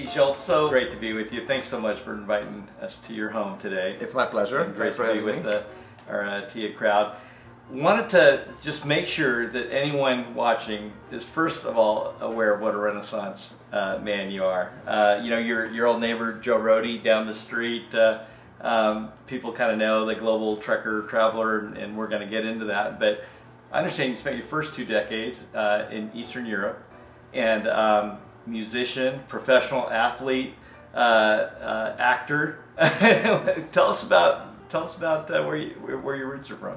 Hey Zsolt, so great to be with you. Thanks so much for inviting us to your home today. It's my pleasure. And great Thanks for to be having with me. our TIA crowd. Wanted to just make sure that anyone watching is first of all aware of what a Renaissance man you are. You know, your old neighbor Joe Rohde down the street. People kind of know the global trekker, traveler, and we're going to get into that. But I understand you spent your first 2 decades in Eastern Europe, and musician, professional athlete, actor. Tell us about where your roots are from.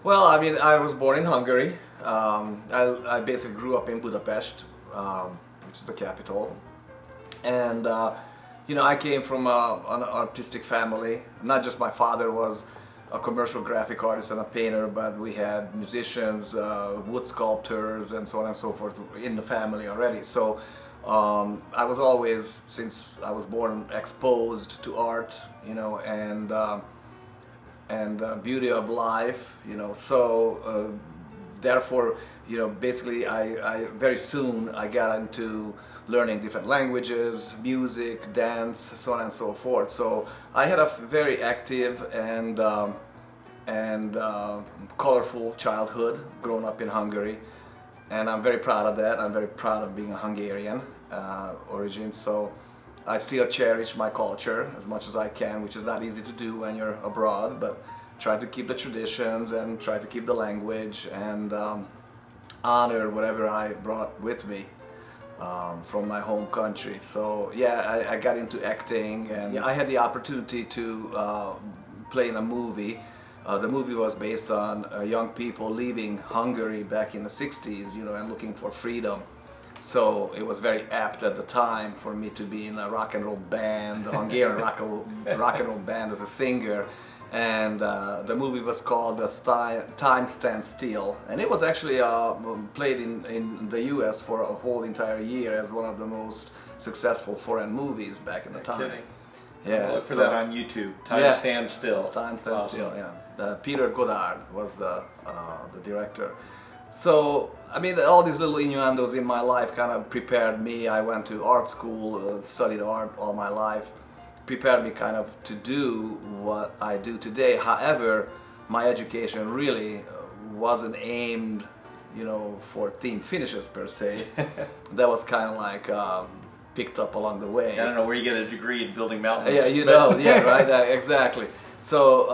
Well, I mean, I was born in Hungary. I basically grew up in Budapest, which is the capital. And, you know, I came from an artistic family. Not just my father was a commercial graphic artist and a painter, but we had musicians, wood sculptors, and so on and so forth in the family already. So I was always, since I was born, exposed to art, you know, and beauty of life, you know. So therefore, you know, basically I very soon I got into learning different languages, music, dance, so on and so forth. So I had a very active and colorful childhood growing up in Hungary, and I'm very proud of that. I'm very proud of being a Hungarian origin. So I still cherish my culture as much as I can, which is not easy to do when you're abroad, but try to keep the traditions and try to keep the language and honor whatever I brought with me from my home country. So yeah, I got into acting, and I had the opportunity to play in a movie. The movie was based on young people leaving Hungary back in the 60s, you know, and looking for freedom. So it was very apt at the time for me to be in a rock and roll band, a Hungarian rock and roll band as a singer. And the movie was called Time Stands Still. And it was actually played in the US for a whole entire year as one of the most successful foreign movies back in the time. Kidding. Yeah, look for that on YouTube. Time Stands Still. Time Stands Awesome. Still, yeah. Peter Goddard was the director. So, I mean, all these little innuendos in my life kind of prepared me. I went to art school, studied art all my life, prepared me kind of to do what I do today. However, my education really wasn't aimed, you know, for team finishes per se. That was kind of like picked up along the way. I don't know where you get a degree in building mountains. Yeah, you know, yeah, right, exactly. So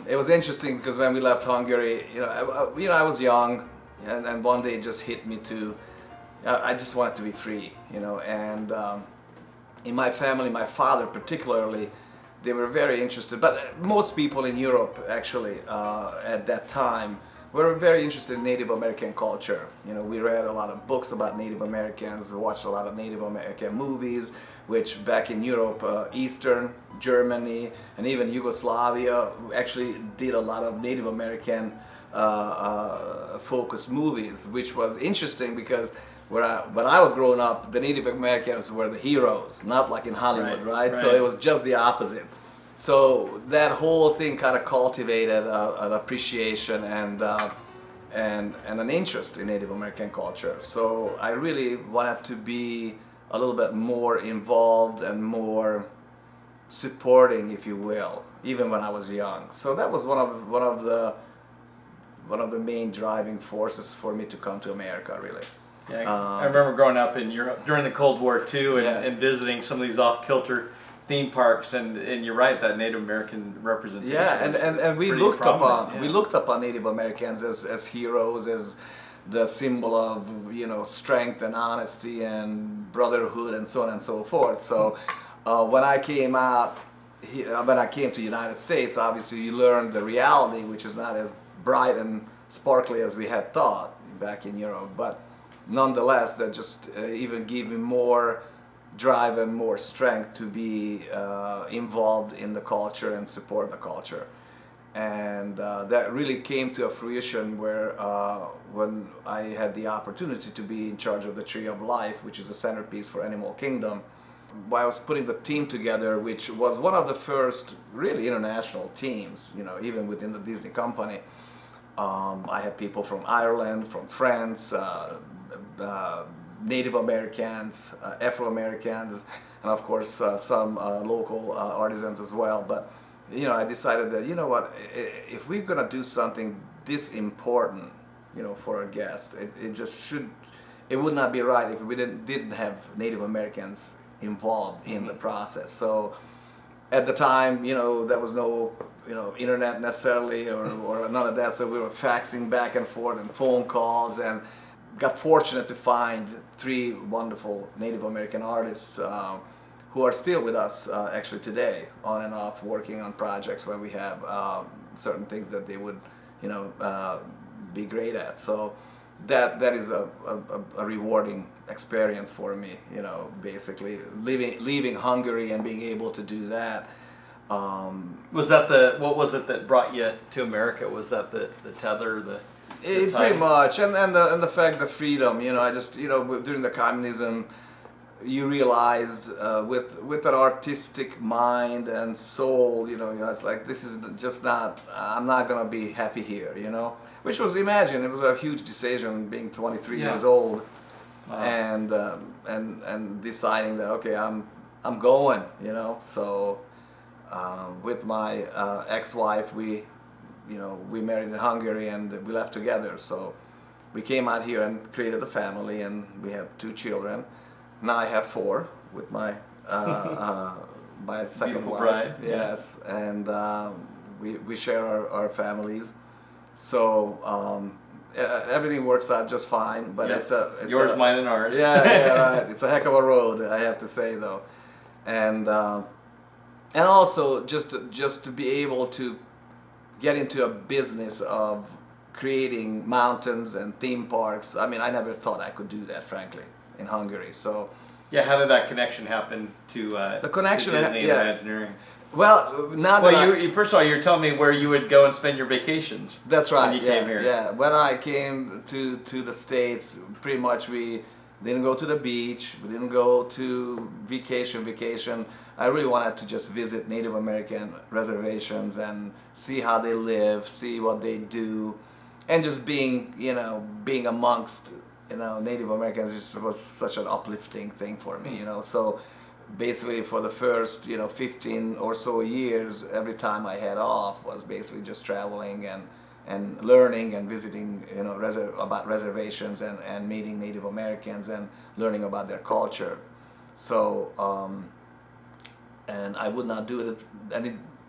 it was interesting because when we left Hungary, you know, I was young, and one day it just hit me I just wanted to be free, you know. And in my family, my father particularly, they were very interested, but most people in Europe actually at that time were very interested in Native American culture. You know, we read a lot of books about Native Americans, we watched a lot of Native American movies, which back in Europe, Eastern Germany, and even Yugoslavia actually did a lot of Native American focused movies, which was interesting because when I was growing up, the Native Americans were the heroes, not like in Hollywood, right? So it was just the opposite. So that whole thing kind of cultivated an appreciation and an interest in Native American culture. So I really wanted to be a little bit more involved and more supporting, if you will, even when I was young. So that was one of the main driving forces for me to come to America, really. Yeah, I remember growing up in Europe during the Cold War too, and visiting some of these off-kilter theme parks, and you're right, that Native American representation. Yeah, and we looked upon Native Americans as heroes, as the symbol of, you know, strength and honesty and brotherhood and so on and so forth. So when I came to the United States, obviously you learned the reality, which is not as bright and sparkly as we had thought back in Europe, but nonetheless that just even gave me more drive and more strength to be involved in the culture and support the culture. And that really came to a fruition where when I had the opportunity to be in charge of the Tree of Life, which is the centerpiece for Animal Kingdom, while I was putting the team together, which was one of the first really international teams, you know, even within the Disney company. I had people from Ireland, from France, Native Americans, Afro-Americans, and of course some local artisans as well. But I decided that, if we're gonna do something this important, for our guests, it would not be right if we didn't have Native Americans involved in the process. So at the time, there was no, internet necessarily or none of that. So we were faxing back and forth and phone calls, and got fortunate to find 3 wonderful Native American artists who are still with us actually today, on and off, working on projects where we have certain things that they would, be great at. So that is a rewarding experience for me, basically leaving Hungary and being able to do that. Was that what was it that brought you to America? Was that the tether, the pretty much, and the fact, the freedom, I just, during the communism, you realize with an artistic mind and soul, it's like, this is just not, I'm not gonna be happy here, which was, imagine, it was a huge decision being 23 years old. Wow. And deciding that, okay, I'm going, so with my ex-wife, we married in Hungary and we left together. So we came out here and created a family, and we have 2 children. Now I have 4 with my my second Beautiful wife. bride. Yes, and we share our families. So everything works out just fine. But Yep. it's yours, mine, and ours. Yeah, right. It's a heck of a road, I have to say, though, and also just to be able to get into a business of creating mountains and theme parks. I mean, I never thought I could do that, frankly, in Hungary. So yeah, how did that connection happen to the connection, to Disney and Imagineering? Well, now that you first of all, you're telling me where you would go and spend your vacations. That's right. When you came here. Yeah, when I came to the States, pretty much we didn't go to the beach. We didn't go to vacation. I really wanted to just visit Native American reservations and see how they live, see what they do, and just being amongst, Native Americans just was such an uplifting thing for me, So basically for the first, 15 or so years, every time I had off was basically just traveling and learning and visiting, about reservations and meeting Native Americans and learning about their culture. So, and I would not do it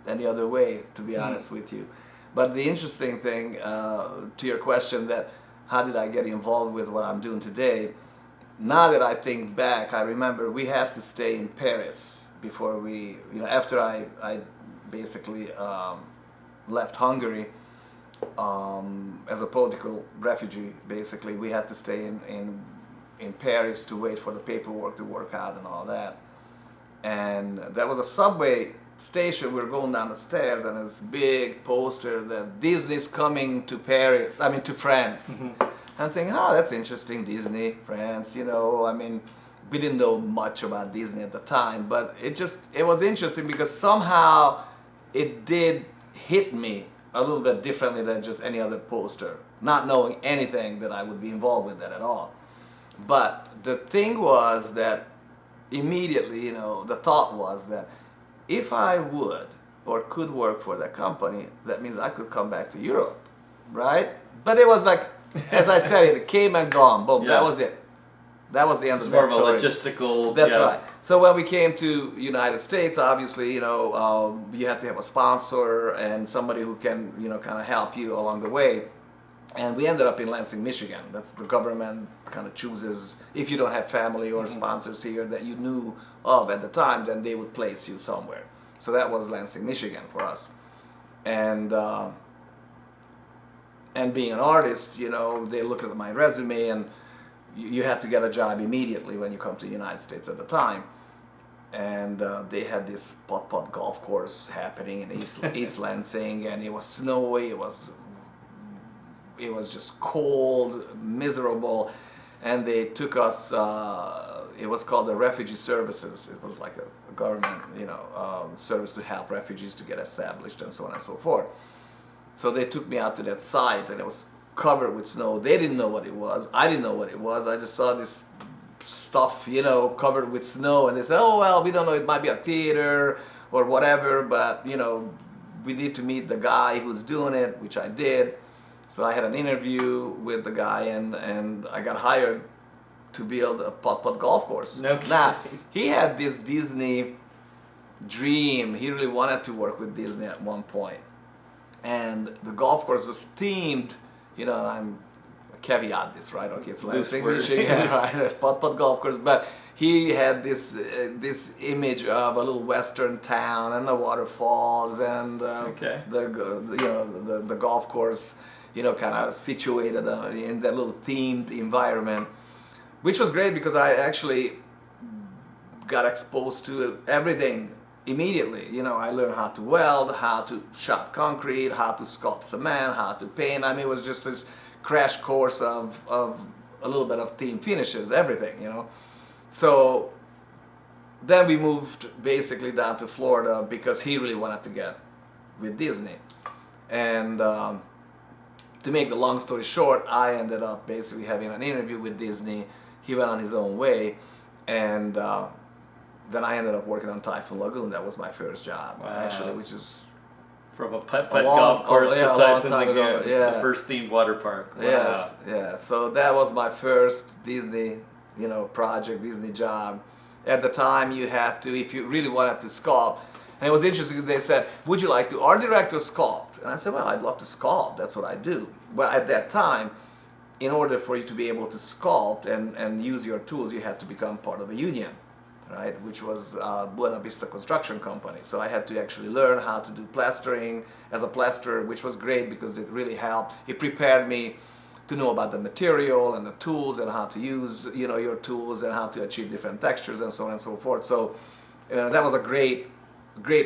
any other way, to be honest with you. But the interesting thing, to your question, that how did I get involved with what I'm doing today? Now that I think back, I remember we had to stay in Paris before we, after I basically left Hungary as a political refugee. Basically, we had to stay in Paris to wait for the paperwork to work out and all that. And there was a subway station. We were going down the stairs, and this big poster that Disney's coming to Paris. I mean, to France. I'm thinking, oh, that's interesting, Disney, France. I mean, we didn't know much about Disney at the time, but it was interesting because somehow it did hit me a little bit differently than just any other poster, not knowing anything that I would be involved with that at all. But the thing was that immediately, the thought was that if I would or could work for that company, that means I could come back to Europe, right? But it was like, as I said, it came and gone. Boom, yeah. That was it. That was the end of that story. More of a logistical. That's right. So when we came to United States, obviously, you have to have a sponsor and somebody who can, kind of help you along the way. And we ended up in Lansing, Michigan. That's the government kind of chooses, if you don't have family or sponsors here that you knew of at the time, then they would place you somewhere. So that was Lansing, Michigan for us. And being an artist, they looked at my resume, and you had to get a job immediately when you come to the United States at the time. And they had this putt-putt golf course happening in East Lansing, and it was snowy, it was just cold, miserable, and they took us, it was called the Refugee Services. It was like a government, service to help refugees to get established and so on and so forth. So they took me out to that site, and it was covered with snow. They didn't know what it was. I didn't know what it was. I just saw this stuff, you know, covered with snow, and they said, oh well, we don't know, it might be a theater or whatever, but you know, we need to meet the guy who's doing it, which I did. So I had an interview with the guy, and I got hired to build a putt-putt golf course. No kidding. Now, he had this Disney dream. He really wanted to work with Disney at one point. And the golf course was themed, you know, and I'm caveat this, right? Okay, it's Lansing, Michigan, right? Putt-putt golf course, but he had this this image of a little western town and the waterfalls and the golf course, you know, kind of situated in that little themed environment, which was great because I actually got exposed to everything immediately. You know, I learned how to weld, how to shot concrete, how to sculpt cement, how to paint. I mean, it was just this crash course of a little bit of theme finishes, everything, you know. So then we moved basically down to Florida because he really wanted to get with Disney. And to make the long story short, I ended up basically having an interview with Disney. He went on his own way, and then I ended up working on Typhoon Lagoon. That was my first job, actually, which is from a putt-putt golf course to Typhoon Lagoon, the first themed water park. Wow. Yes, yeah. So that was my first Disney, you know, project, Disney job. At the time, you had to, if you really wanted to sculpt, and it was interesting, they said, would you like to art direct or sculpt? And I said, well, I'd love to sculpt, that's what I do. Well, at that time, in order for you to be able to sculpt and use your tools, you had to become part of a union, right? Which was Buena Vista Construction Company. So I had to actually learn how to do plastering as a plasterer, which was great because it really helped. It prepared me to know about the material and the tools and how to use, you know, your tools and how to achieve different textures and so on and so forth. So that was a great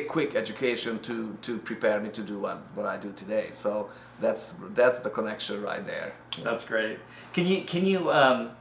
quick education to prepare me to do what I do today. So that's the connection right there. That's great. Can you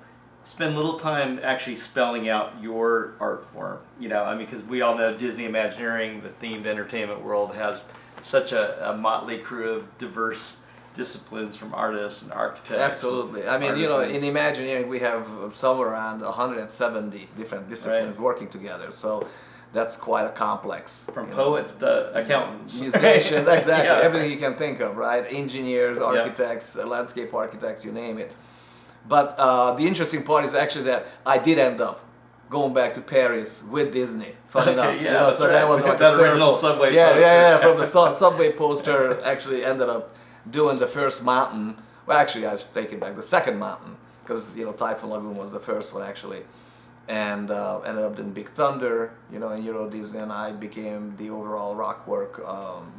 spend a little time actually spelling out your art form? You know, I mean, because we all know Disney Imagineering, the themed entertainment world, has such a motley crew of diverse disciplines, from artists and architects. Absolutely. I mean, you know, in Imagineering we have somewhere around 170 different disciplines working together. So that's quite a complex. From poets to accountants. Musicians, exactly, everything you can think of, right? Engineers, architects, landscape architects, you name it. But the interesting part is actually that I did end up going back to Paris with Disney. Funny enough, yeah, you know, so that was like that original subway poster. Yeah, from the subway poster. Actually ended up doing the first mountain. Well, actually, I take it back, the second mountain, because you know Typhoon Lagoon was the first one actually. And ended up doing Big Thunder, you know, in Euro Disney, and I became the overall Rockwork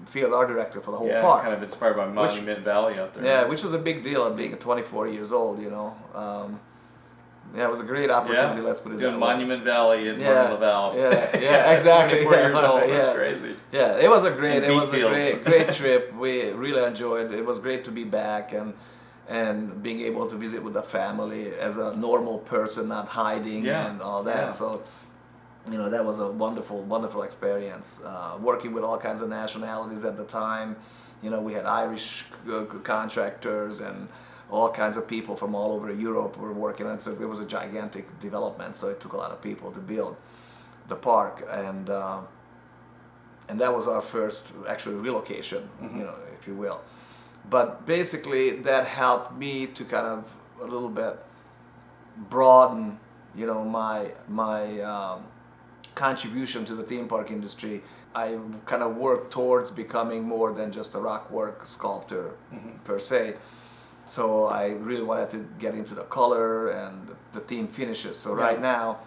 field art director for the whole park. Kind of inspired by Monument Valley out there. Yeah, which was a big deal at being 24 years old, you know. Yeah, it was a great opportunity, let's put it that way. Doing Monument Valley in Laval. Yeah, exactly. 24 years old, Yes. that's crazy. Yeah, it was a great trip. We really enjoyed it. It was great to be back and being able to visit with the family as a normal person, not hiding and all that. Yeah. So, you know, that was a wonderful experience. Working with all kinds of nationalities at the time. You know, we had Irish contractors and all kinds of people from all over Europe were working on it. So it was a gigantic development. So it took a lot of people to build the park, and that was our first actual relocation, you know, if you will. But basically, that helped me to kind of a little bit broaden, you know, my contribution to the theme park industry. I kind of worked towards becoming more than just a rockwork sculptor per se. So I really wanted to get into the color and the theme finishes. So right now,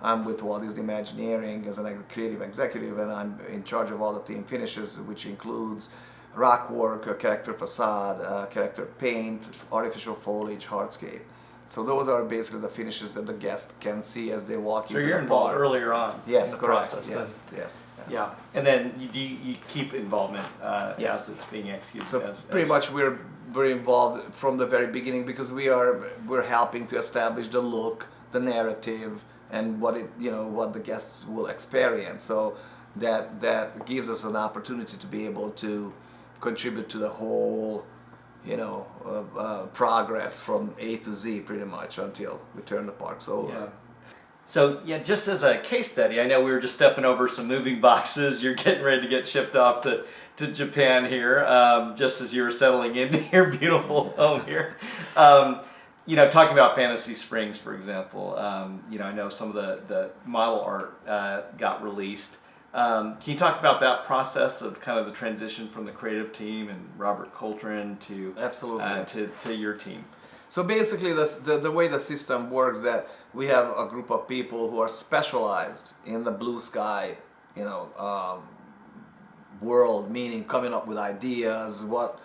I'm with Walt Disney Imagineering as a creative executive, and I'm in charge of all the theme finishes, which includes rockwork, character facade, character paint, artificial foliage, hardscape. So those are basically the finishes that the guest can see as they walk into the park. So you're involved earlier on in the process. Yes. Yeah, and then you keep involvement as it's being executed. So pretty much we're very involved from the very beginning because we're helping to establish the look, the narrative, and what the guests will experience. So that gives us an opportunity to be able to contribute to the whole, you know, progress from A to Z pretty much until we turn the parks over. So yeah, just as a case study, I know we were just stepping over some moving boxes. You're getting ready to get shipped off to Japan here, just as you were settling into your beautiful home here. You know, talking about Fantasy Springs, for example, you know, I know some of the model art got released. Can you talk about that process of kind of the transition from the creative team and Robert Coltrane to Absolutely. To your team? So basically, the way the system works, that we have a group of people who are specialized in the blue sky, you know, world, meaning coming up with ideas, what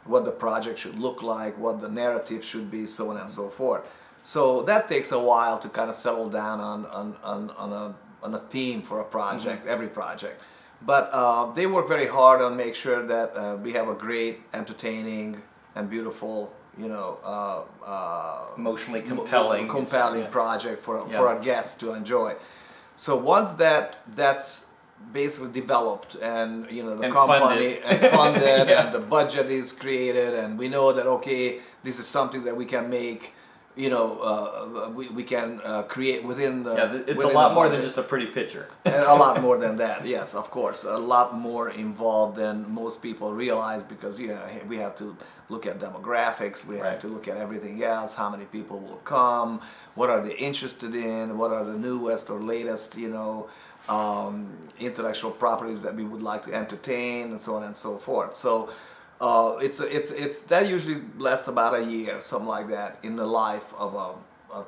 the project should look like, what the narrative should be, so on and so forth. So that takes a while to kind of settle down on a theme for a project, every project. But they work very hard on make sure that we have a great, entertaining, and beautiful, you know, Emotionally compelling project for our guests to enjoy. So once that's basically developed, and you know, the company funded and the budget is created, and we know that, okay, this is something that we can make, you know, we can create within the it's a lot more than just a pretty picture. And a lot more than that, yes, of course, a lot more involved than most people realize, because you know, we have to look at demographics, we have to look at everything else, how many people will come, what are they interested in, what are the newest or latest, you know, intellectual properties that we would like to entertain, and so on and so forth. So it's that usually lasts about a year, something like that, in the life of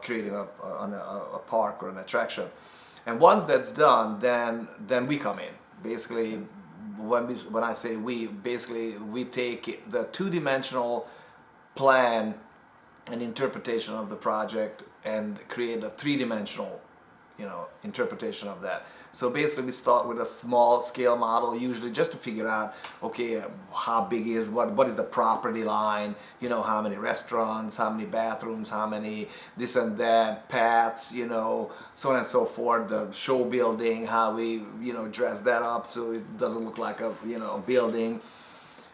creating a park or an attraction. And once that's done, then we come in. Basically, when I say we, basically we take the two-dimensional plan and interpretation of the project and create a three-dimensional, you know, interpretation of that. So basically we start with a small scale model, usually just to figure out, okay, how big is, what is the property line, you know, how many restaurants, how many bathrooms, how many this and that, paths, you know, so on and so forth, the show building, how we, you know, dress that up so it doesn't look like a, you know, a building.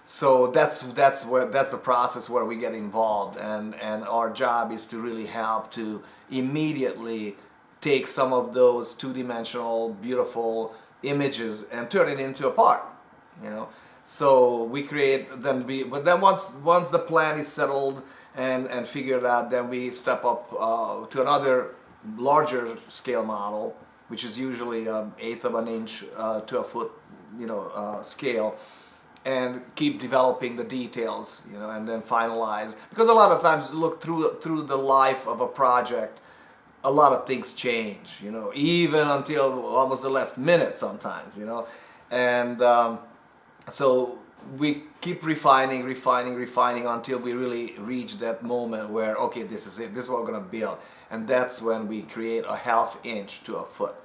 So that's the process where we get involved, and our job is to really help to immediately take some of those two-dimensional beautiful images and turn it into a park, you know. So we create, but then once the plan is settled and figured out, then we step up to another larger scale model, which is usually 1/8 of an inch to a foot, you know, scale, and keep developing the details, you know, and then finalize. Because a lot of times, look, through the life of a project, a lot of things change, you know, even until almost the last minute sometimes, you know. And so we keep refining until we really reach that moment where, okay, this is it, this is what we're going to build. And that's when we create a 1/2 inch to a foot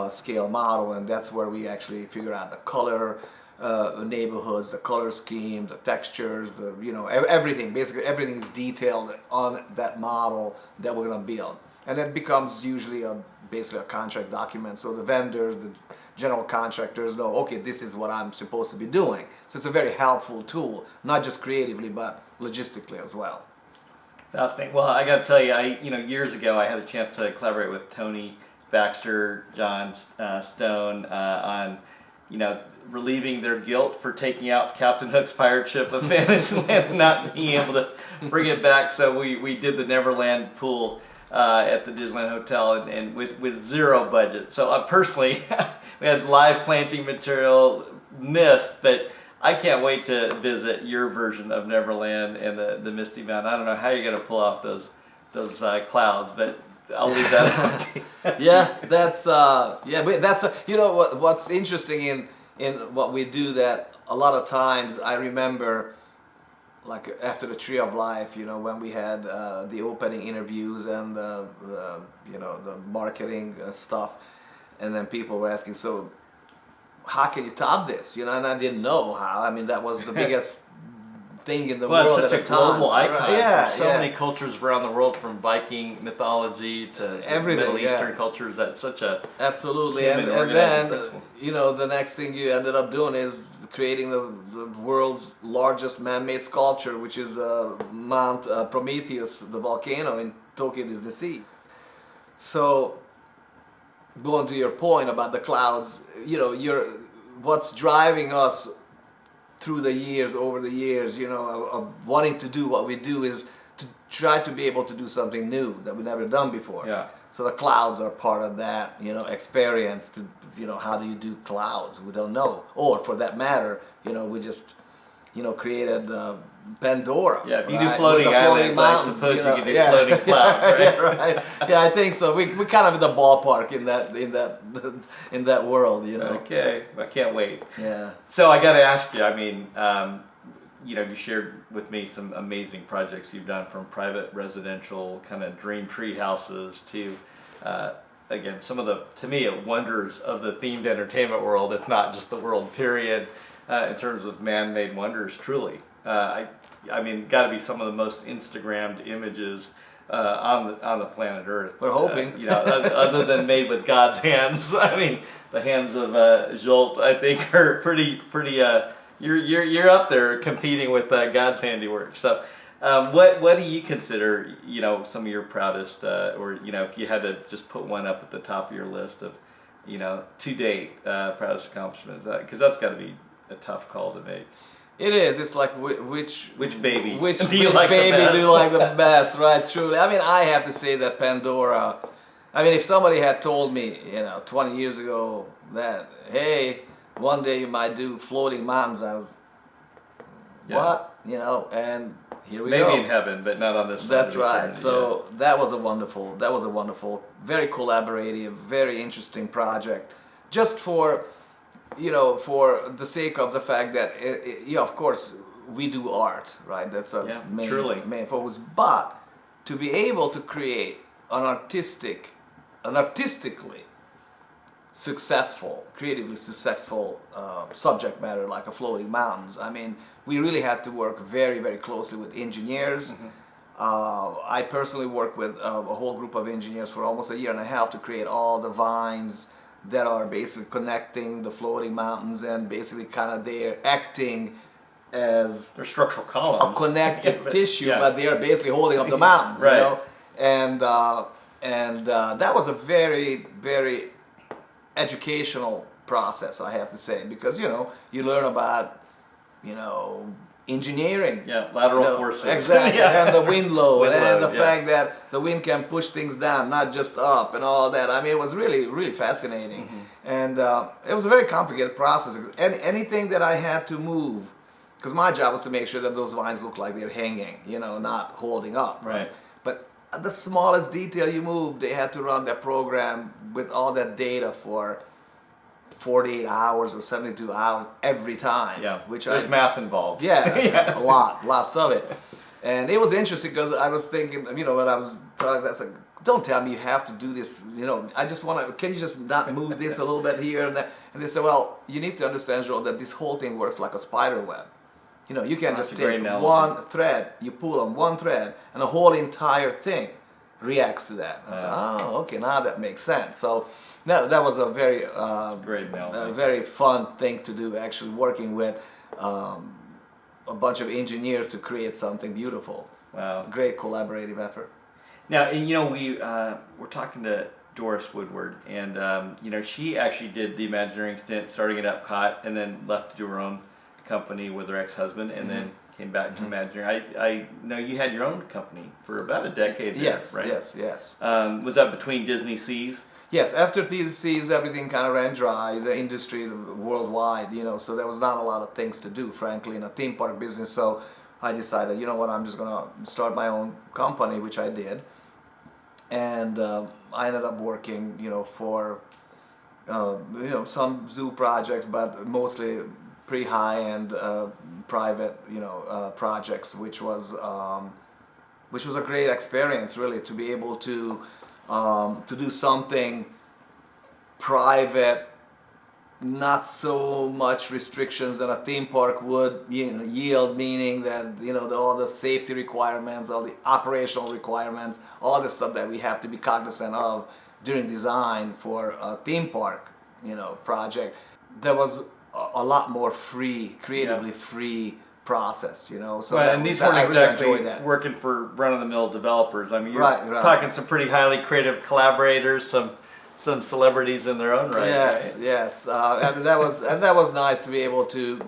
scale model, and that's where we actually figure out the color, the neighborhoods, the color scheme, the textures, the, you know, everything. Basically everything is detailed on that model that we're going to build. And it becomes usually basically a contract document, so the vendors, the general contractors know, okay, this is what I'm supposed to be doing. So it's a very helpful tool, not just creatively, but logistically as well. Fascinating. Well, I got to tell you, years ago I had a chance to collaborate with Tony Baxter, John Stone on, you know, relieving their guilt for taking out Captain Hook's pirate ship of Fantasyland and not being able to bring it back. So we did the Neverland pool at the Disneyland Hotel, and with zero budget. So personally, we had live planting material, mist, but I can't wait to visit your version of Neverland and the Misty Mountain. I don't know how you're going to pull off those clouds, but I'll leave that up to you. Yeah, that's you know what's interesting in what we do, that a lot of times I remember, like after the Tree of Life, you know, when we had the opening interviews and the you know, the marketing stuff, and then people were asking, so how can you top this? You know, and I didn't know how. I mean, that was the biggest thing in the world it's at such the a time. global icon. Yeah, There's so many cultures around the world, from Viking mythology to everything, Middle Eastern cultures. That's such a absolutely. And then you know, the next thing you ended up doing is creating the world's largest man-made sculpture, which is Mount Prometheus, the volcano in Tokyo DisneySea. So going to your point about the clouds, what's driving us through the years, over the years, of wanting to do what we do is to try to be able to do something new that we've never done before. Yeah. So the clouds are part of that, experience to, how do you do clouds? We don't know. Or for that matter, we just, created Pandora. Yeah, if you right? do floating islands, I suppose you can do floating clouds, right? Yeah, right. Yeah, I think so. We're kind of in the ballpark in that world, Okay, I can't wait. Yeah. So I got to ask you. I mean, you shared with me some amazing projects you've done, from private residential kind of dream tree houses to, again, some of the, to me, wonders of the themed entertainment world, if not just the world period, in terms of man-made wonders. Truly, I mean, got to be some of the most Instagrammed images on the planet Earth. We're hoping. Other than made with God's hands. I mean, the hands of Zsolt, I think, are pretty. You're up there competing with God's handiwork. So, what do you consider, some of your proudest, or if you had to just put one up at the top of your list of, to date, proudest accomplishments? Because that's got to be a tough call to make. It is. It's like which baby do you like the best, right? Truly. I mean, I have to say that Pandora. I mean, if somebody had told me, 20 years ago that, hey, one day you might do floating mountains, I was, what? And here we go. Maybe in heaven, but not on this side. That's right. So that was a wonderful, very collaborative, very interesting project. Just for for the sake of the fact that, of course, we do art, right? That's our main focus. But to be able to create an artistically successful, creatively successful subject matter like a floating mountains, I mean, we really had to work very, very closely with engineers. I personally worked with a whole group of engineers for almost a year and a half to create all the vines that are basically connecting the floating mountains, and basically kind of they're acting as they're structural columns, a connective tissue, but they are basically holding up the mountains, right. And that was a very, very educational process, I have to say, because you learn about engineering, lateral forces, exactly, and the wind load, and the fact that the wind can push things down, not just up, and all that. I mean, it was really, really fascinating, and it was a very complicated process. And anything that I had to move, because my job was to make sure that those vines look like they're hanging, not holding up, right? But at the smallest detail you move, they had to run that program with all that data for 48 hours or 72 hours every time. Yeah, there's math involved. Yeah, lots of it. And it was interesting because I was thinking, when I was talking, I was like, don't tell me you have to do this, I just want to, can you just not move this a little bit here and that? And they said, well, you need to understand, Zsolt, that this whole thing works like a spider web. You can't just take one thread, you pull on one thread, and the whole entire thing reacts to that. I said, okay, now that makes sense. So that was a very very fun thing to do, actually working with a bunch of engineers to create something beautiful. Wow. Great collaborative effort. Now, we're talking to Doris Woodward, and she actually did the Imagineering stint, starting at Epcot, and then left to do her own company with her ex-husband, and then came back to Imagineering. I know you had your own company for about a decade there, right? Yes. Was that between DisneySeas? Yes, after DisneySeas, everything kind of ran dry, the industry worldwide, so there was not a lot of things to do, frankly, in a theme park business. So I decided, I'm just going to start my own company, which I did. And I ended up working, for, some zoo projects, but mostly pretty high-end private, projects, which was a great experience, really, to be able to do something private, not so much restrictions that a theme park would yield, meaning that all the safety requirements, all the operational requirements, all the stuff that we have to be cognizant of during design for a theme park project. There was a lot more creatively free process, So and these weren't exactly working for run-of-the-mill developers. I mean, you're talking some pretty highly creative collaborators, some some celebrities in their own right. Yes, right? yes, and that was nice to be able to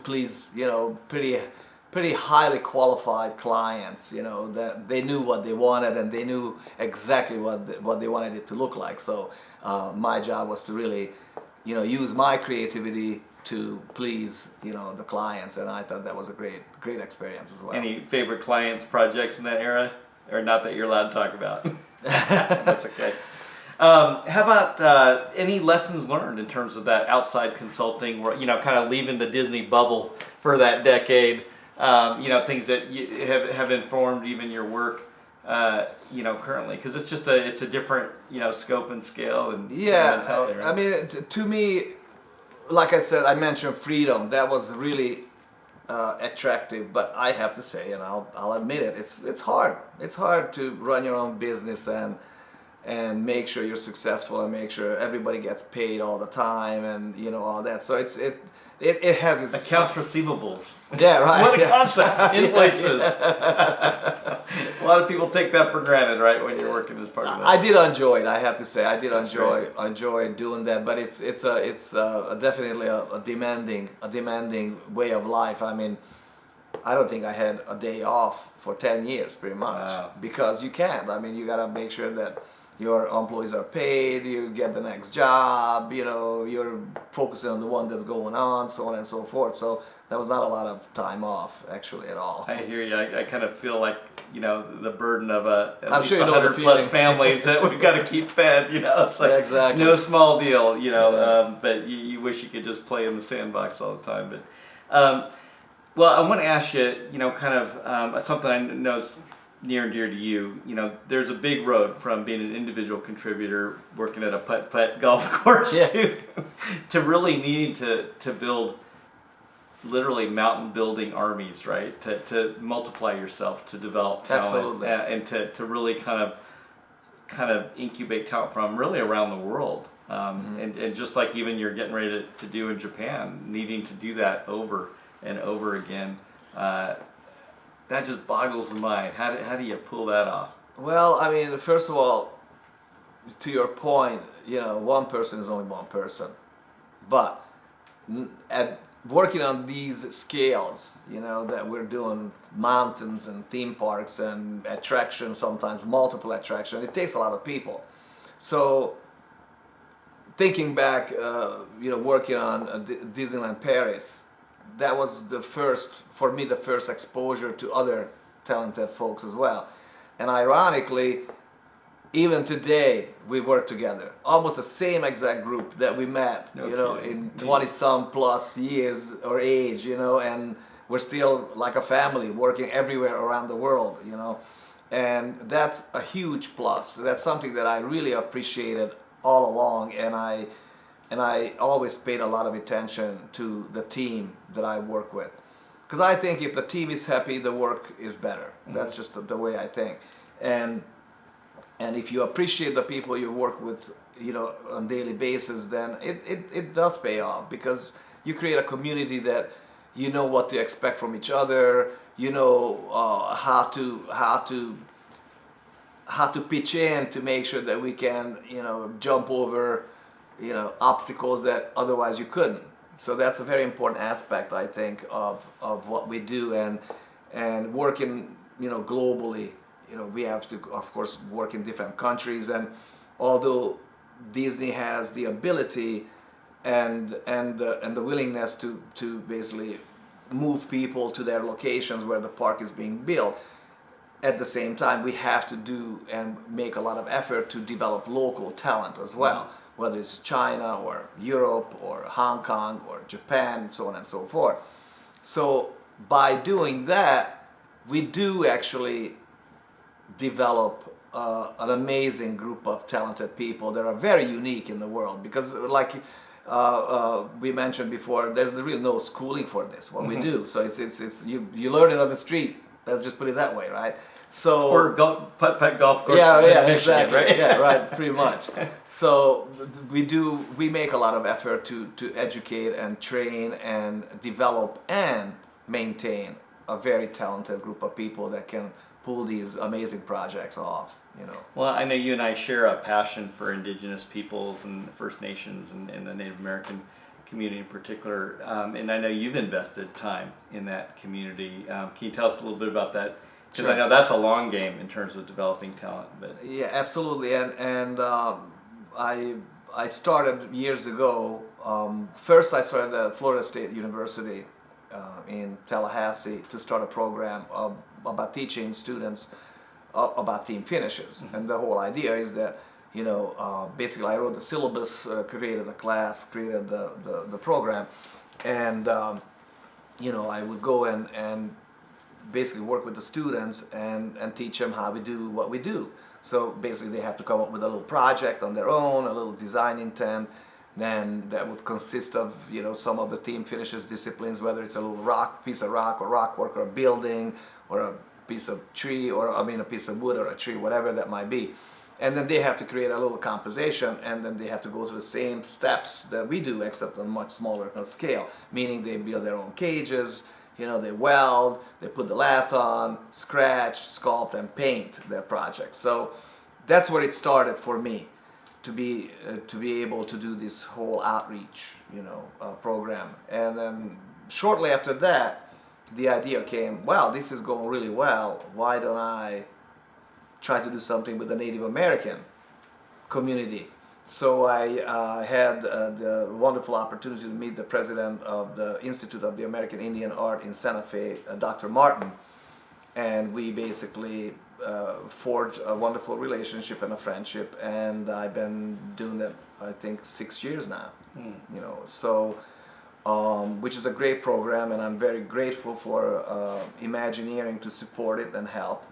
please, you know, pretty highly qualified clients, you know, that they knew what they wanted and they knew exactly what they wanted it to look like. So my job was to really, you know, use my creativity to please, you know, the clients, and I thought that was a great experience as well. Any favorite clients, projects in that era, or not that you're allowed to talk about? That's okay. How about any lessons learned in terms of that outside consulting, where, you know, kind of leaving the Disney bubble for that decade? You know, things that have informed even your work, you know, currently, because it's just it's a different, you know, scope and scale and mentality, right? I mean, to me, like I said, I mentioned freedom. That was really attractive, but I have to say, and I'll admit it, it's hard. It's hard to run your own business and make sure you're successful and make sure everybody gets paid all the time and, you know, all that. So it has its accounts receivables. Yeah, right. What a concept. Invoices. A lot of people take that for granted, right, when you're working as part of that. I did enjoy it. I have to say, I did enjoy doing that. But it's definitely a demanding way of life. I mean, I don't think I had a day off for 10 years, pretty much, wow. Because you can't. I mean, you gotta make sure that your employees are paid, you get the next job, you know, you're focusing on the one that's going on, so on and so forth. So that was not a lot of time off, actually, at all. I hear you. I kind of feel like, you know, the burden of at I'm least sure you know 100 plus families that we've got to keep fed, you know. It's like exactly. No small deal, you know, but you wish you could just play in the sandbox all the time. But, well, I want to ask you, you know, kind of something I know is near and dear to you. You know, there's a big road from being an individual contributor, working at a putt-putt golf course, to really needing to build literally mountain building armies, right? To multiply yourself, to develop talent. Absolutely. And to really kind of incubate talent from really around the world. And just like even you're getting ready to do in Japan, needing to do that over and over again. That just boggles the mind. How do you pull that off? Well, I mean, first of all, to your point, you know, one person is only one person. But at working on these scales, you know, that we're doing mountains and theme parks and attractions, sometimes multiple attractions, it takes a lot of people. So thinking back, you know, working on Disneyland Paris, that was the first exposure to other talented folks as well. And ironically, even today we work together, almost the same exact group that we met, you know, in 20-some plus years or age, you know, and we're still like a family working everywhere around the world, you know. And that's a huge plus. That's something that I really appreciated all along, and I always paid a lot of attention to the team that I work with. Because I think if the team is happy, the work is better. That's just the way I think. And if you appreciate the people you work with, you know, on a daily basis, then it does pay off, because you create a community that you know what to expect from each other, you know how to pitch in to make sure that we can, you know, jump over, you know, obstacles that otherwise you couldn't. So that's a very important aspect, I think, of what we do, and working, you know, globally. You know, we have to, of course, work in different countries, and although Disney has the ability and the willingness to basically move people to their locations where the park is being built, at the same time we have to do and make a lot of effort to develop local talent as well, whether it's China or Europe or Hong Kong or Japan, so on and so forth. So by doing that, we do actually develop an amazing group of talented people that are very unique in the world, because like we mentioned before, there's really no schooling for this, what we do. So it's you learn it on the street, let's just put it that way, right? So or putt-putt golf course. Yeah, Michigan, exactly. Right? Yeah, right, pretty much. So we make a lot of effort to educate and train and develop and maintain a very talented group of people that can pull these amazing projects off, you know. Well, I know you and I share a passion for indigenous peoples and First Nations and the Native American community in particular, and I know you've invested time in that community. Can you tell us a little bit about that? Because Sure. I know that's a long game in terms of developing talent. But Yeah, absolutely. And I started years ago. First, I started at Florida State University in Tallahassee to start a program about teaching students about theme finishes. And the whole idea is that, you know, basically I wrote the syllabus, created the class, created the program, and you know, I would go and basically work with the students and teach them how we do what we do. So basically they have to come up with a little project on their own, a little design intent, then that would consist of, you know, some of the theme finishes disciplines, whether it's a little piece of rock or rockwork or a building or a piece of tree, or I mean a piece of wood or a tree, whatever that might be. And then they have to create a little composition, and then they have to go through the same steps that we do, except on a much smaller scale, meaning they build their own cages, you know, they weld, they put the lath on, scratch, sculpt, and paint their projects. So that's where it started for me, to be able to do this whole outreach, you know, program. And then shortly after that, the idea came, well, this is going really well. Why don't I try to do something with the Native American community? So I had the wonderful opportunity to meet the president of the Institute of the American Indian Art in Santa Fe, Dr. Martin, and we basically forged a wonderful relationship and a friendship, and I've been doing that, I think, 6 years now. You know, so which is a great program, and I'm very grateful for Imagineering to support it and help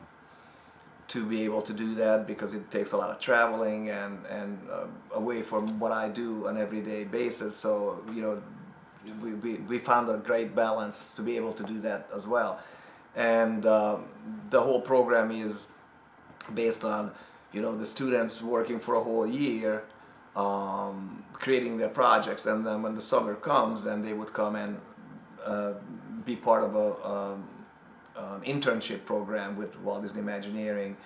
to be able to do that, because it takes a lot of traveling and away from what I do on an everyday basis. So, you know, we found a great balance to be able to do that as well. And the whole program is based on, you know, the students working for a whole year, creating their projects, and then when the summer comes, then they would come and be part of an internship program with Walt Disney Imagineering,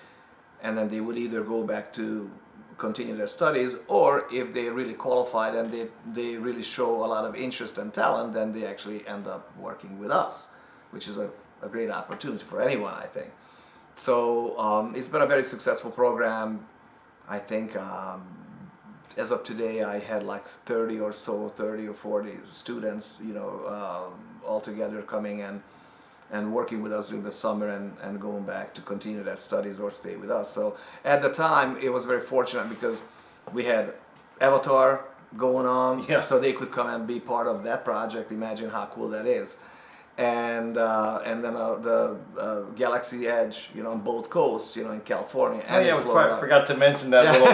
and then they would either go back to continue their studies, or if they really qualified and they really show a lot of interest and talent, then they actually end up working with us, which is a great opportunity for anyone, I think. So it's been a very successful program. I think as of today, I had like 30 or 40 students, you know, all together coming and working with us during the summer and going back to continue their studies or stay with us. So at the time, it was very fortunate because we had Avatar going on, so they could come and be part of that project. Imagine how cool that is. And then the Galaxy Edge, you know, on both coasts, you know, in California and in Florida. I forgot to mention that little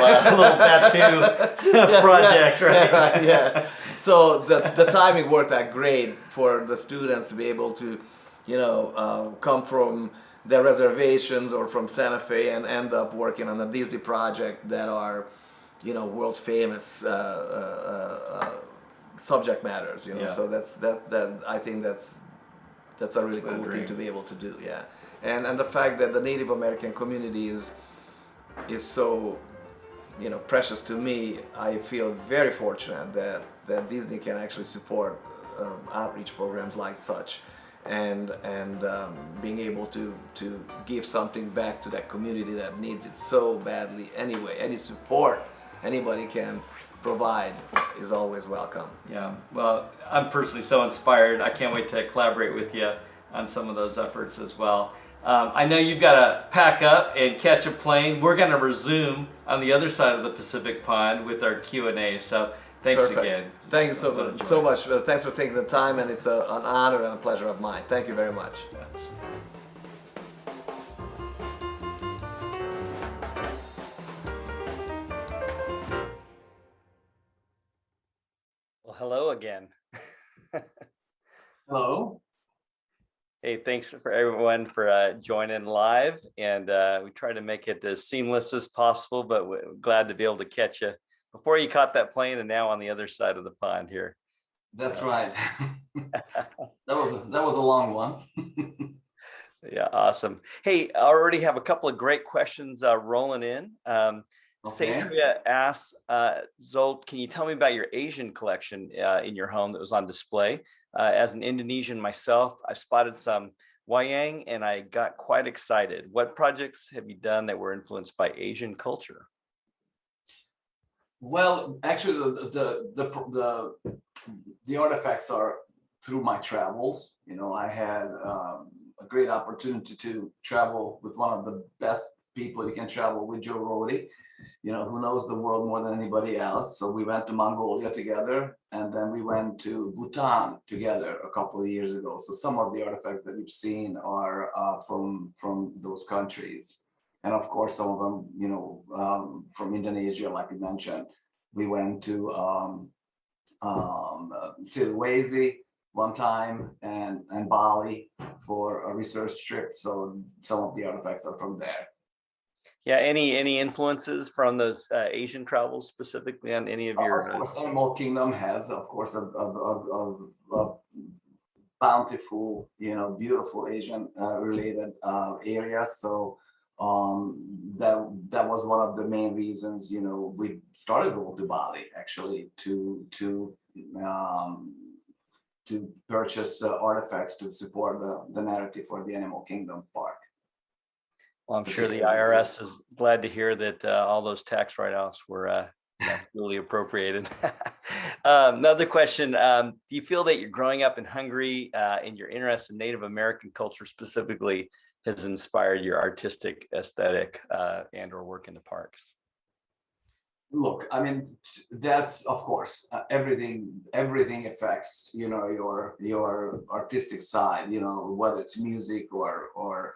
tattoo project, right? Right, yeah. So the timing worked out great for the students to be able to, you know, come from their reservations or from Santa Fe and end up working on a Disney project that are, you know, world famous subject matters, you know. So that I think that's a really cool thing to be able to do, yeah. And the fact that the Native American community is so, you know, precious to me, I feel very fortunate that Disney can actually support outreach programs like such, and being able to give something back to that community that needs it so badly anyway. Any support anybody can provide is always welcome. Yeah, well, I'm personally so inspired. I can't wait to collaborate with you on some of those efforts as well. I know you've got to pack up and catch a plane. We're going to resume on the other side of the Pacific Pond with our Q&A. So thanks again. Thank you so much. Thanks for taking the time, and it's an honor and a pleasure of mine. Thank you very much. Yes. Well, hello again. Hello. Hey, thanks for everyone for joining live, and we try to make it as seamless as possible, but we're glad to be able to catch you before you caught that plane and now on the other side of the pond here. That's right. That was a long one. Yeah, awesome. Hey, I already have a couple of great questions rolling in. Okay. Satria asks, Zsolt, can you tell me about your Asian collection in your home that was on display? As an Indonesian myself, I spotted some wayang and I got quite excited. What projects have you done that were influenced by Asian culture? Well, actually, the artifacts are through my travels. You know, I had a great opportunity to travel with one of the best people you can travel with, Joe Rody, you know, who knows the world more than anybody else. So we went to Mongolia together, and then we went to Bhutan together a couple of years ago. So some of the artifacts that you've seen are from those countries. And of course, some of them, you know, from Indonesia, like you mentioned. We went to Sulawesi one time and Bali for a research trip. So some of the artifacts are from there. Yeah, any influences from those Asian travels specifically on any of your? Of course, Animal Kingdom has, of course, a bountiful, you know, beautiful Asian related areas. So that was one of the main reasons, you know, we started going to Bali actually um, to purchase artifacts to support the narrative for the Animal Kingdom park. Well, I'm sure the IRS is glad to hear that all those tax write-offs were duly appropriated. Another question, do you feel that you're growing up in Hungary and your interest in Native American culture specifically has inspired your artistic aesthetic and or work in the parks? Look, I mean, that's of course everything affects, you know, your artistic side, you know, whether it's music or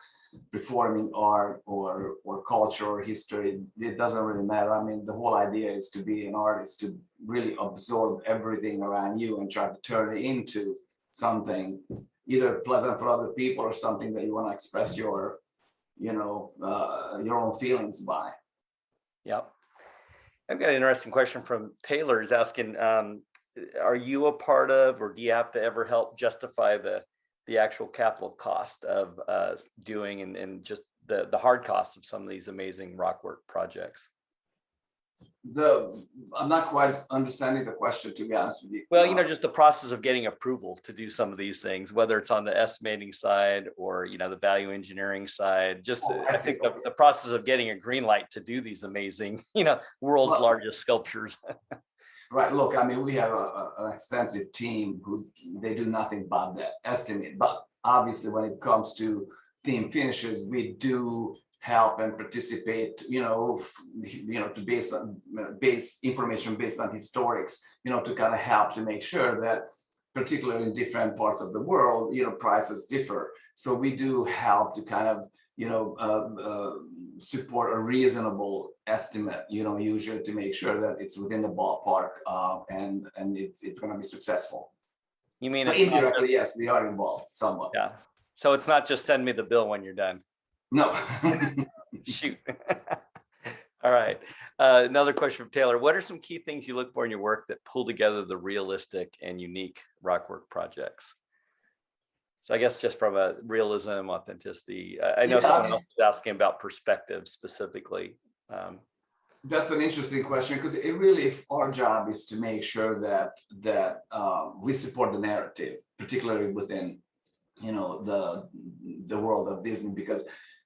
performing art or culture or history. It doesn't really matter. I mean, the whole idea is to be an artist, to really absorb everything around you and try to turn it into something either pleasant for other people or something that you want to express your, you know, your own feelings by. Yep. I've got an interesting question from Taylor. He's asking, are you a part of, or do you have to ever help justify the actual capital cost of doing and just the hard costs of some of these amazing Rockwork projects? I'm not quite understanding the question, to be honest with you. Well, you know, just the process of getting approval to do some of these things, whether it's on the estimating side or, you know, the value engineering side. Just I think the process of getting a green light to do these amazing, you know, world's largest sculptures. Right. Look, I mean, we have an extensive team who they do nothing but that estimate. But obviously, when it comes to theme finishes, we do help and participate. You know, to base information based on historics. You know, to kind of help to make sure that, particularly in different parts of the world, you know, prices differ. So we do help to kind of, you know, support a reasonable estimate, you know, usually to make sure that it's within the ballpark and it's going to be successful. You mean so indirectly, yes, we are involved somewhat. Yeah. So it's not just send me the bill when you're done. No. Shoot. All right. Another question from Taylor. What are some key things you look for in your work that pull together the realistic and unique Rockwork projects? So I guess just from a realism, authenticity. I know someone else was asking about perspective specifically. That's an interesting question because it really, our job is to make sure that we support the narrative, particularly within, you know, the world of Disney, because,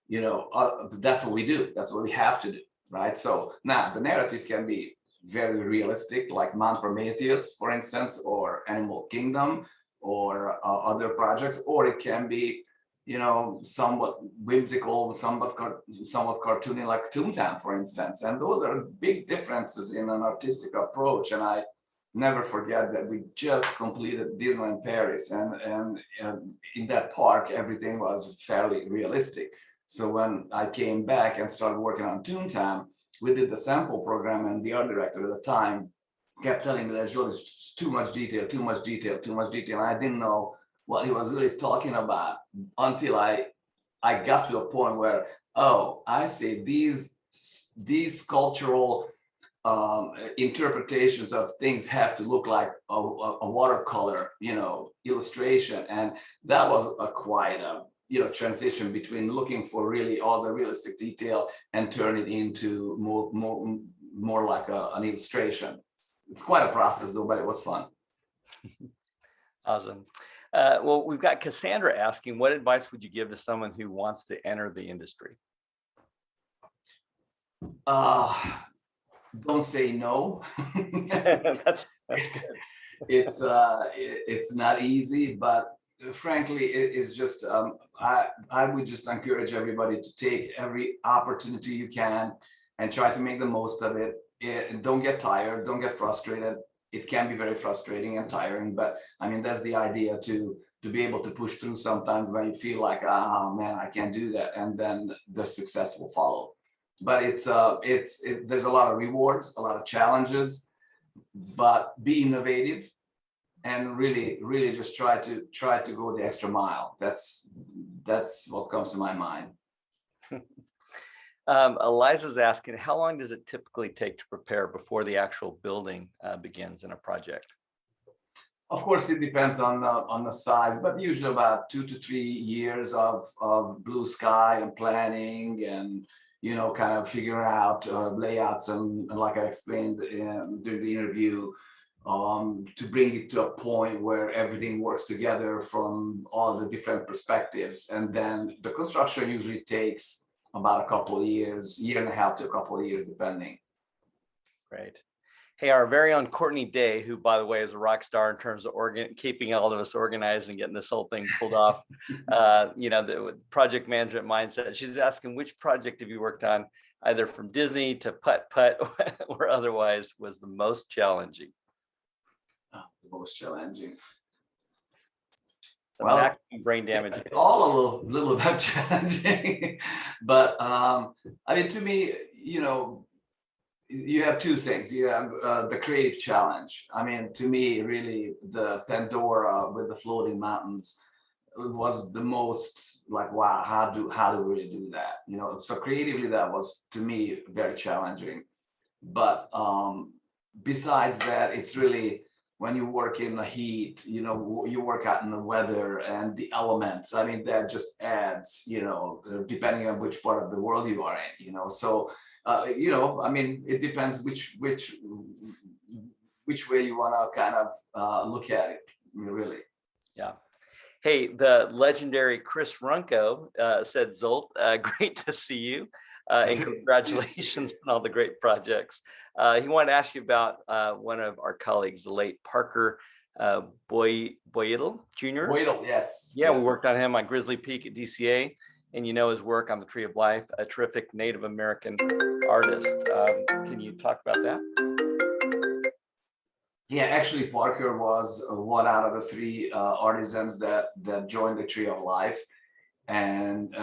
you know, that's what we do. That's what we have to do, right? So now the narrative can be very realistic, like Mount Prometheus, for instance, or Animal Kingdom, or other projects, or it can be, you know, somewhat whimsical, somewhat cartoony, like Toontown, for instance. And those are big differences in an artistic approach. And I never forget that we just completed Disneyland Paris, and in that park, everything was fairly realistic. So when I came back and started working on Toontown, we did the sample program, and the art director at the time kept telling me that it's too much detail, too much detail, too much detail. And I didn't know what he was really talking about until I got to a point where, oh, I see these cultural interpretations of things have to look like a watercolor, you know, illustration. And that was quite a transition between looking for really all the realistic detail and turn it into more like an illustration. It's quite a process though, but it was fun. Awesome. Well, we've got Cassandra asking, what advice would you give to someone who wants to enter the industry? Don't say no. That's good. It's not easy, but frankly, it's just I would just encourage everybody to take every opportunity you can and try to make the most of it. Don't get tired, don't get frustrated. It can be very frustrating and tiring, but I mean that's the idea, to be able to push through sometimes when you feel like, oh man, I can't do that, and then the success will follow. But there's a lot of rewards, a lot of challenges, but be innovative and really just try to go the extra mile. That's what comes to my mind. Eliza's asking, how long does it typically take to prepare before the actual building begins in a project? Of course, it depends on the size, but usually about 2 to 3 years of blue sky and planning, and kind of figure out layouts, and like I explained during the interview, to bring it to a point where everything works together from all the different perspectives. And then the construction usually takes about a couple of years, year and a half to a couple of years, depending. Great. Hey, our very own Courtney Day, who, by the way, is a rock star in terms of keeping all of us organized and getting this whole thing pulled off, the project management mindset. She's asking, which project have you worked on, either from Disney to Putt or otherwise, was the most challenging? The most challenging. Well, brain damage. All a little bit challenging, but I mean, to me, you have two things. You have the creative challenge. I mean, to me, really, the Pandora with the floating mountains was the most like, wow, how do we really do that? So creatively, that was to me very challenging. But besides that, it's really, when you work in the heat, you work out in the weather and the elements. I mean, that just adds, depending on which part of the world you are in, So, I mean, it depends which way you want to kind of look at it, really. Yeah. Hey, the legendary Chris Runko said, Zsolt, great to see you. And congratulations on all the great projects. He wanted to ask you about one of our colleagues, the late Parker Boyett Jr. Boyett, yes. Yeah, yes. We worked on him on Grizzly Peak at DCA, and his work on the Tree of Life, a terrific Native American artist. Can you talk about that? Yeah, actually, Parker was one out of the 3 artisans that joined the Tree of Life, and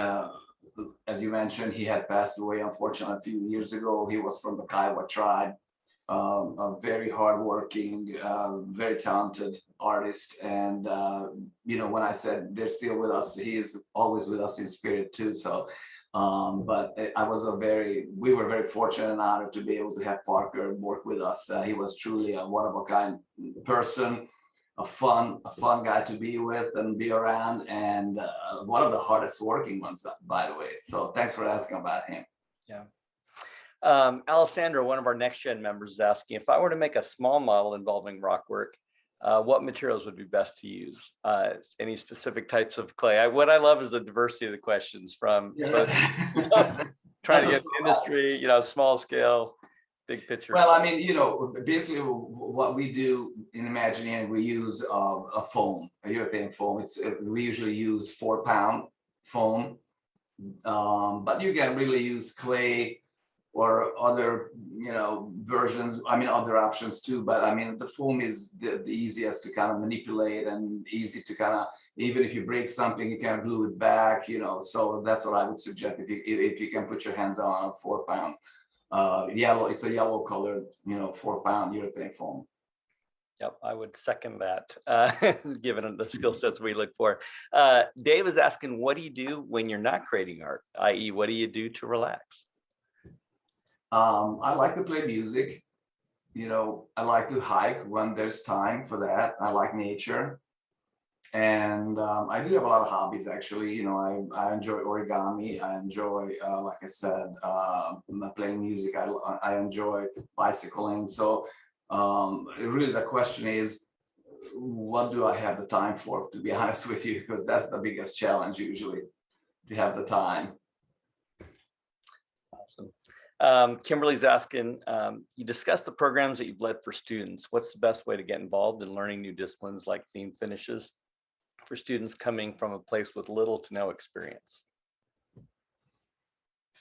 as you mentioned, he had passed away, unfortunately, a few years ago. He was from the Kiowa tribe, a very hardworking, very talented artist. And, when I said they're still with us, he is always with us in spirit too. So, but we were very fortunate and honored to be able to have Parker work with us. He was truly a one-of-a-kind person, a fun guy to be with and be around, and one of the hardest working ones, by the way. So thanks for asking about him. Yeah. Alessandra, one of our next gen members, is asking, if I were to make a small model involving Rockwork, what materials would be best to use? Any specific types of clay? What I love is the diversity of the questions, from trying to get industry, small scale, big picture. Well, I mean, basically what we do in Imagineering, we use a foam, a urethane foam. We usually use 4-pound foam, but you can really use clay or other, versions. I mean, other options too. But I mean, the foam is the easiest to kind of manipulate, and easy to kind of, even if you break something, you can glue it back. So that's what I would suggest if you can put your hands on a 4-pound. Yellow, it's a yellow colored, 4-pound urethane foam. Yep, I would second that, given the skill sets we look for. Dave is asking, what do you do when you're not creating art? I.e., what do you do to relax? I like to play music. I like to hike when there's time for that. I like nature. And I do have a lot of hobbies, actually. You know, I enjoy origami. I enjoy, like I said, playing music. I enjoy bicycling. So really the question is, what do I have the time for, to be honest with you? Because that's the biggest challenge usually, to have the time. Awesome. Kimberly's asking, you discussed the programs that you've led for students. What's the best way to get involved in learning new disciplines like theme finishes for students coming from a place with little to no experience?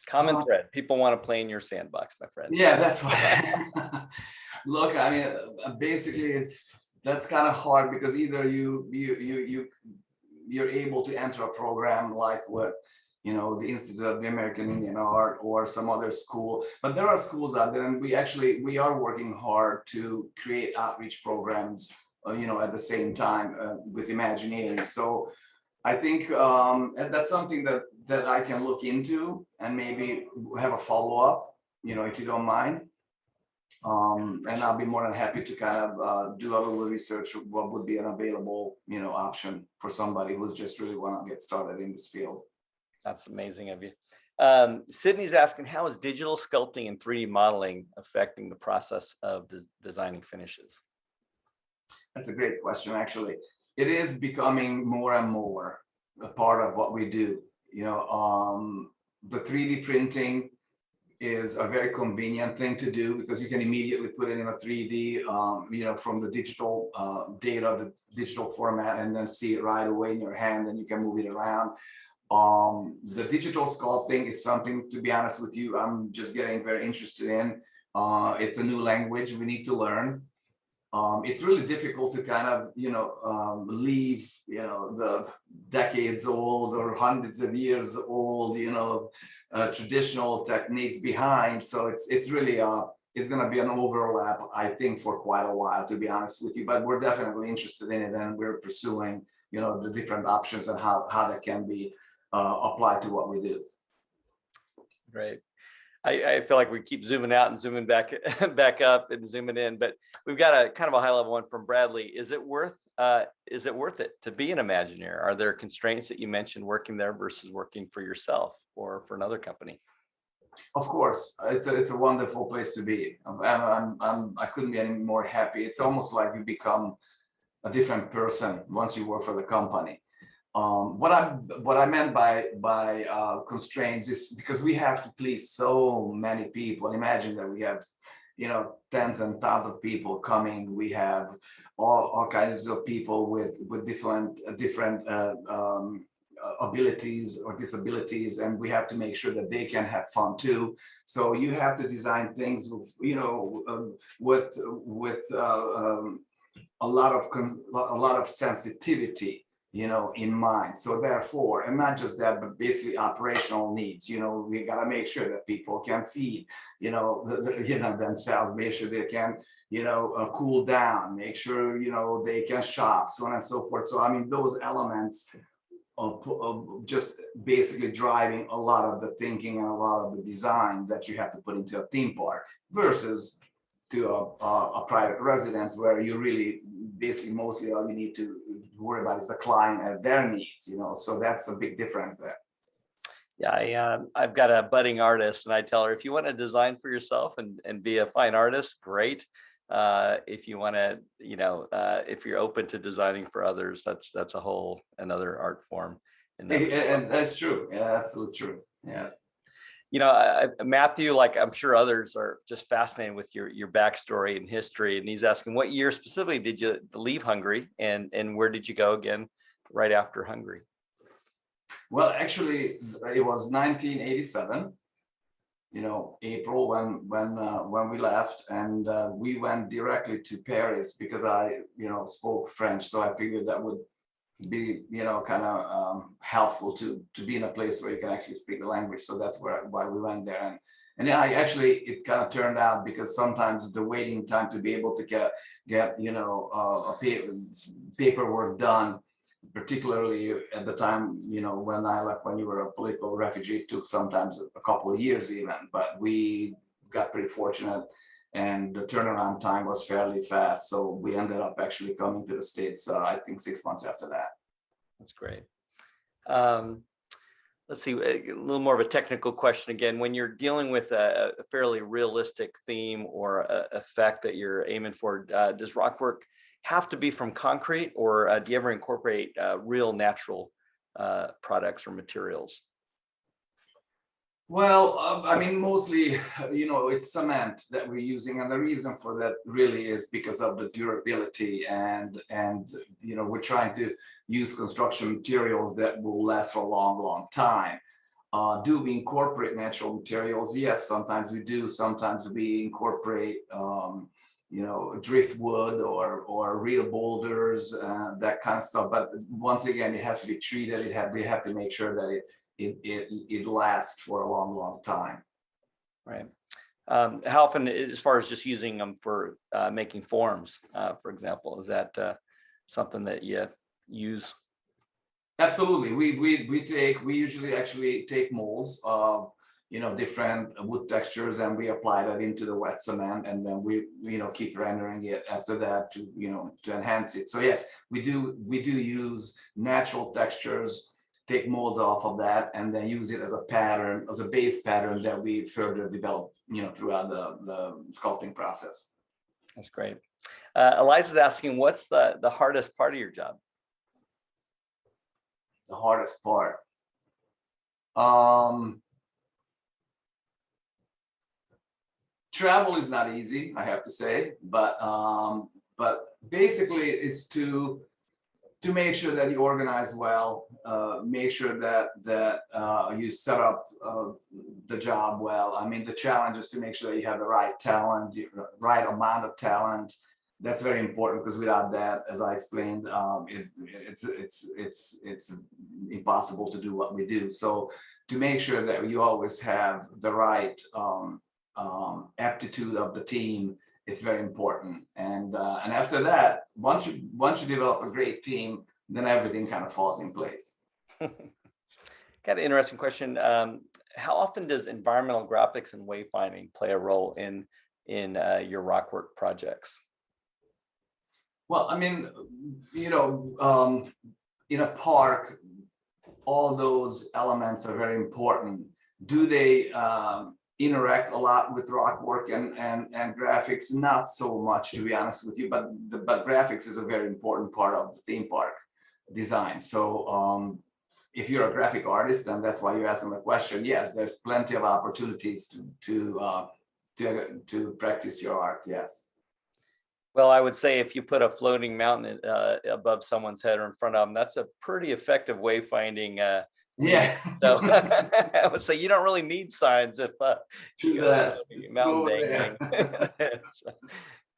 Common thread. People want to play in your sandbox, my friend. Yeah, that's why. Look, I mean, basically, that's kind of hard because either you're able to enter a program like what, you know, the Institute of the American Indian Art or some other school, but there are schools out there, and we are working hard to create outreach programs, you know, at the same time with Imagineering. So I think and that's something that I can look into and maybe have a follow-up, you know, if you don't mind. And I'll be more than happy to kind of do a little research of what would be an available, you know, option for somebody who's just really want to get started in this field. That's amazing of you. Sydney's asking, how is digital sculpting and 3D modeling affecting the process of designing finishes? That's a great question, actually. It is becoming more and more a part of what we do. You know, the 3D printing is a very convenient thing to do because you can immediately put it in a 3D, you know, from the digital data, the digital format, and then see it right away in your hand, and you can move it around. The digital sculpting is something, to be honest with you, I'm just getting very interested in. It's a new language we need to learn. It's really difficult to kind of, you know, leave, you know, the decades old or hundreds of years old, you know, traditional techniques behind. So it's really, it's going to be an overlap, I think, for quite a while, to be honest with you. But we're definitely interested in it, and we're pursuing, you know, the different options and how that can be applied to what we do. Great. I feel like we keep zooming out and zooming back up and zooming in, but we've got a kind of a high level one from Bradley. Is it worth it to be an Imagineer? Are there constraints that you mentioned working there versus working for yourself or for another company? Of course, it's a wonderful place to be. I couldn't be any more happy. It's almost like you become a different person once you work for the company. What I meant by constraints is because we have to please so many people. Imagine that we have, you know, tens and thousands of people coming. We have all kinds of people with different abilities or disabilities, and we have to make sure that they can have fun too. So you have to design things with, you know, with a lot of sensitivity, you know, in mind. So therefore, and not just that, but basically operational needs. You know, we got to make sure that people can feed, you know, themselves, make sure they can, you know, cool down, make sure, you know, they can shop, so on and so forth. So, I mean, those elements of just basically driving a lot of the thinking and a lot of the design that you have to put into a theme park versus to a private residence where you really basically mostly all you need to worry about is the client and their needs, you know. So that's a big difference there. Yeah, I've got a budding artist, and I tell her, if you want to design for yourself and be a fine artist, great. If you want to, you know, if you're open to designing for others, that's a whole another art form. And that's true. Yeah, absolutely true. Yes. You know, Matthew, like I'm sure others are just fascinated with your backstory and history. And he's asking, what year specifically did you leave Hungary, and where did you go again right after Hungary? Well, actually, it was 1987. You know, April when we left, and we went directly to Paris because I, you know, spoke French, so I figured that would be, you know, kind of helpful to be in a place where you can actually speak the language. So that's why we went there. And yeah, it kind of turned out because sometimes the waiting time to be able to get you know, paperwork done, particularly at the time, you know, when I left, when you were a political refugee, it took sometimes a couple of years even, but we got pretty fortunate, and the turnaround time was fairly fast. So we ended up actually coming to the States, I think 6 months after that. That's great. Let's see, a little more of a technical question again. When you're dealing with a fairly realistic theme or effect that you're aiming for, does Rockwork have to be from concrete, or do you ever incorporate real natural products or materials? Well, I mean, mostly, it's cement that we're using, and the reason for that really is because of the durability, and we're trying to use construction materials that will last for a long, long time. Do we incorporate natural materials? Yes, sometimes we do. Sometimes we incorporate, driftwood or real boulders, that kind of stuff. But once again, it has to be treated. We have to make sure that it lasts for a long, long time. Right. How often, as far as just using them for making forms, for example, is that something that you use? Absolutely. We usually actually take molds of different wood textures, and we apply that into the wet cement, and then we keep rendering it after that to enhance it. So yes, we do use natural textures, take molds off of that, and then use it as a pattern, as a base pattern that we further develop throughout the sculpting process. That's great. Eliza's asking, what's the hardest part of your job? The hardest part, travel is not easy, I have to say, but basically it's to make sure that you organize well, make sure that you set up the job well. I mean, the challenge is to make sure that you have the right talent, the right amount of talent. That's very important, because without that, as I explained, it's impossible to do what we do. So to make sure that you always have the right aptitude of the team, it's very important. And after that, once you develop a great team, then everything kind of falls in place. Got an interesting question. How often does environmental graphics and wayfinding play a role in your Rockwork projects? Well, I mean, in a park, all those elements are very important. Do they interact a lot with Rockwork and graphics? Not so much, to be honest with you, but graphics is a very important part of the theme park design. So if you're a graphic artist, and that's why you're asking the question, yes, there's plenty of opportunities to practice your art. Yes. Well, I would say if you put a floating mountain above someone's head or in front of them, that's a pretty effective wayfinding. Yeah. So I would say you don't really need signs if you got a mountain dangling.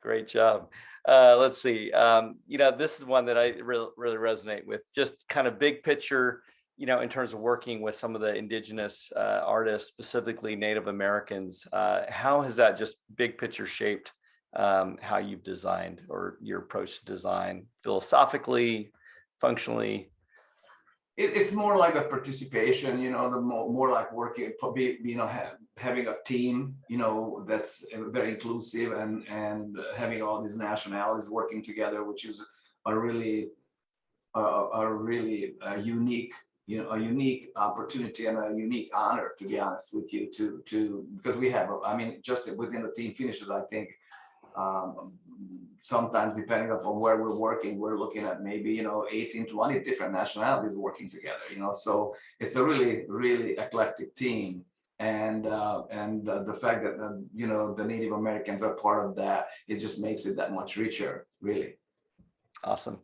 Great job. Let's see. This is one that I really resonate with. Just kind of big picture, in terms of working with some of the indigenous artists, specifically Native Americans. How has that just big picture shaped how you've designed, or your approach to design, philosophically, functionally? It's more like a participation, the more like working, having a team, that's very inclusive, and having all these nationalities working together, which is a really unique, a unique opportunity and a unique honor, to be honest with you, because we have, just within the team finishes, I think, sometimes depending upon where we're working, we're looking at maybe 18, 20 different nationalities working together. So it's a really, really eclectic team, and the fact that the Native Americans are part of that, it just makes it that much richer, really. Awesome.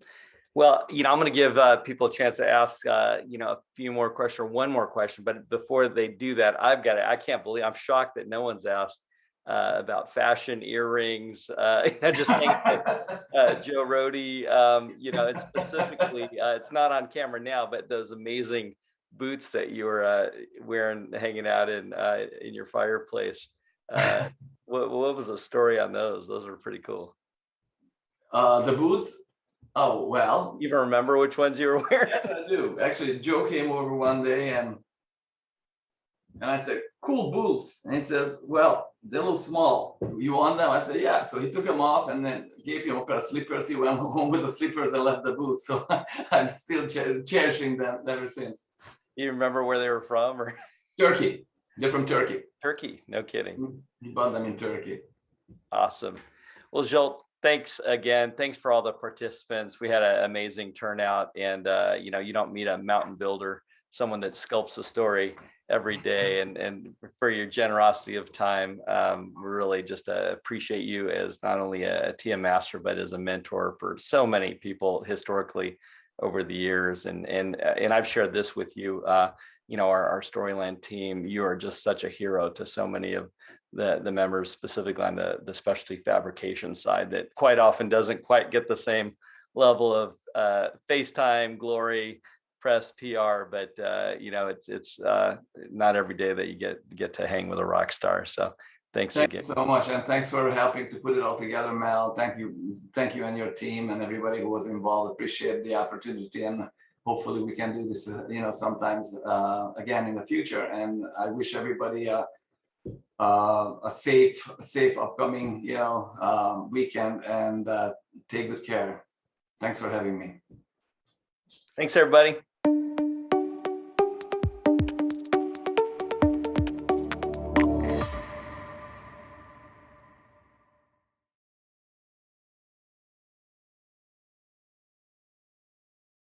Well, I'm going to give people a chance to ask a few more questions, or one more question, but before they do that, I can't believe, I'm shocked that no one's asked about fashion, earrings, just things that Joe Rohde, it's specifically, it's not on camera now, but those amazing boots that you were wearing, hanging out in your fireplace. What was the story on those? Those were pretty cool. The boots? Oh, well. You even remember which ones you were wearing? Yes, I do. Actually, Joe came over one day, and I said, cool boots. And he says, well, they're a little small. You want them? I said, yeah. So he took them off and then gave him a pair of slippers. He went home with the slippers and left the boots. So I'm still cherishing them ever since. You remember where they were from? Or Turkey. They're from Turkey. Turkey, no kidding. He bought them in Turkey. Awesome. Well, Zsolt, thanks again. Thanks for all the participants. We had an amazing turnout, and you know, you don't meet a mountain builder, someone that sculpts a story every day, and for your generosity of time. We really just appreciate you as not only a TM master, but as a mentor for so many people historically over the years. And I've shared this with you. You know, our Storyland team, you are just such a hero to so many of the members, specifically on the specialty fabrication side, that quite often doesn't quite get the same level of FaceTime, glory, press, PR, but you know, it's not every day that you get to hang with a rock star. So thanks again so much, and thanks for helping to put it all together, Mel. Thank you and your team and everybody who was involved. Appreciate the opportunity, and hopefully we can do this you know, sometimes again in the future. And I wish everybody a safe upcoming, you know, weekend, and take good care. Thanks for having me. Thanks, everybody.